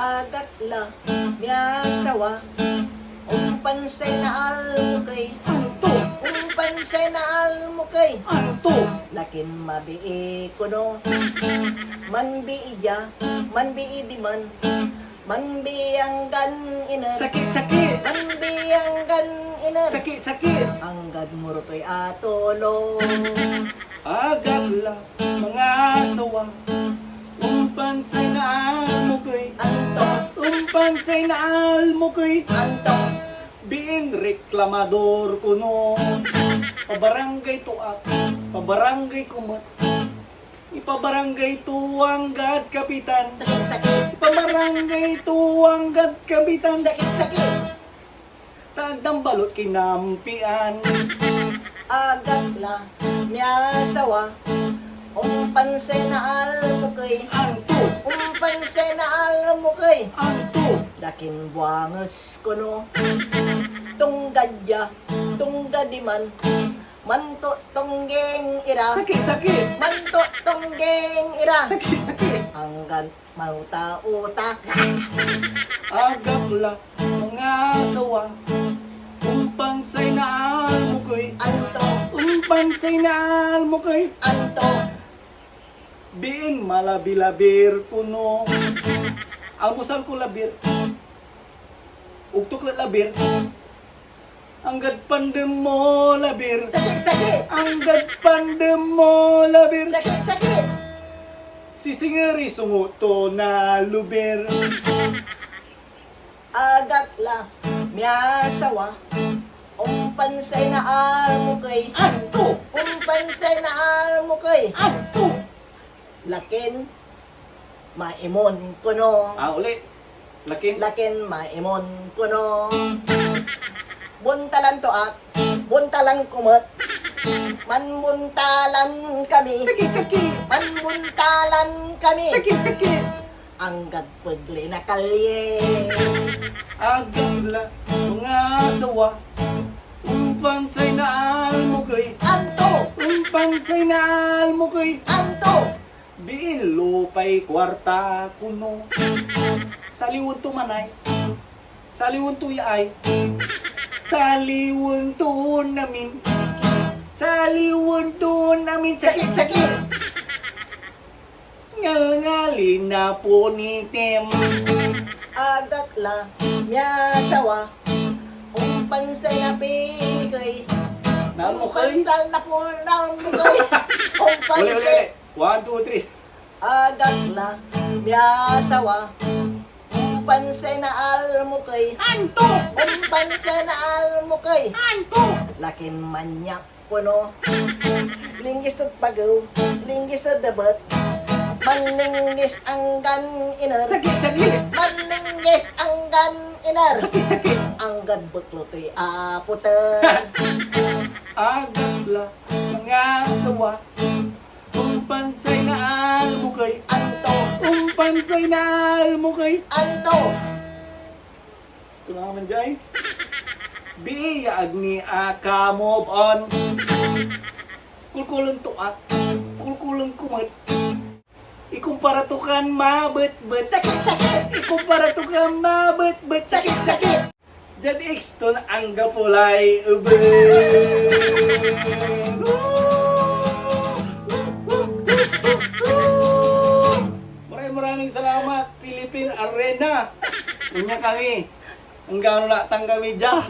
Agatla, miyasawa, pansay na almukay. Anto, Pansay na almukay. anto, Lakin mabii ko no. Manbii ja, manbii di man. Manbiang gan iner. sakit, sakit, Manbiang gan iner. sakit, sakit. Anggad murutoy atolo. Agapla, mga sawa, pansay na almukoy. Anto, Pansay na almukoy. anto. Bin reklamador ko no. Pabarangay tuak, pabarangay kumot. Ipabarangay tuwang gad kapitan. Sakit, sakit. Ipabarangay tuwang gad kapitan. Sakit, sakit. Tagdang balot kinampian. Agatla, miyasawa, pansay na almukay. Anto, Pansay na almukay. anto, Dakin buwangas ko no. Tunggadya, tunggadiman. Manto tonggeng ira. sakit, sakit, Manto tonggeng ira. sakit, sakit. Hanggang mauta-utak. Agapla, mga sawa, pansay na almukoy. Anto, Pansay na almukoy. anto. Bin malabilabir ko no. Almusal ko labir. Ugto ko labir. Anggad pandem mo labir. Sakit, sakit. Anggad pandem mo labir. Sakit, sakit. Sisingeri sunguto na lubir. Agatla, miyasawa, pansay na almukay. Anto, Pansay na almukay. anto. Lakin, maimon ko no. Ulit. Lakin. Lakin, maimon ko no. Buntalan to at, buntalan kumot. Manmuntalan kami. Sakit, sakit. Manmuntalan kami. Sakit, sakit. Anggad pagli na kalye. Agapla, mga sawa, pansay na almukoy. Anto, Pansay na almukoy. anto. Biin lupay kwarta kuno. Saliwon to manay. Saliwon to yaay. Saliwon to namin. Saliwon to namin. Sakit, sakit. Ngal-ngali na po ni Tim. Agatla, miyasawa, pansay na pinikay. Nalmukay. Pansal na po nalmukay. Uli, uli, Pansay. uli. 1, 2, 3. Agatla, miyasawa, pansay na almukay. Anto! Pansay na almukay. Anto! Lakin manyak puno. Linggis at pagaw, linggis at dabat. Manlinggis ang gan iner. Sakit, sakit. Manlinggis ang gan iner. Sakit, sakit. Ang gad butlutoy aputan. Agapla, mga sawa, pansay na almukay. Anto, Pansay na almukay. anto. Ito na naman dyan. Biyag ni Aka move on. Kulkulong tuak. Kulkulong kumot. Ikumpara to kan mabet-bet. Sakit, sakit. Ikumpara to kan mabet-bet. Sakit, sakit. Jadi ekston ang gapulay ube. Maraming salamat Philippine Arena. Unya kami. Ang gano'n na tang kami dyan.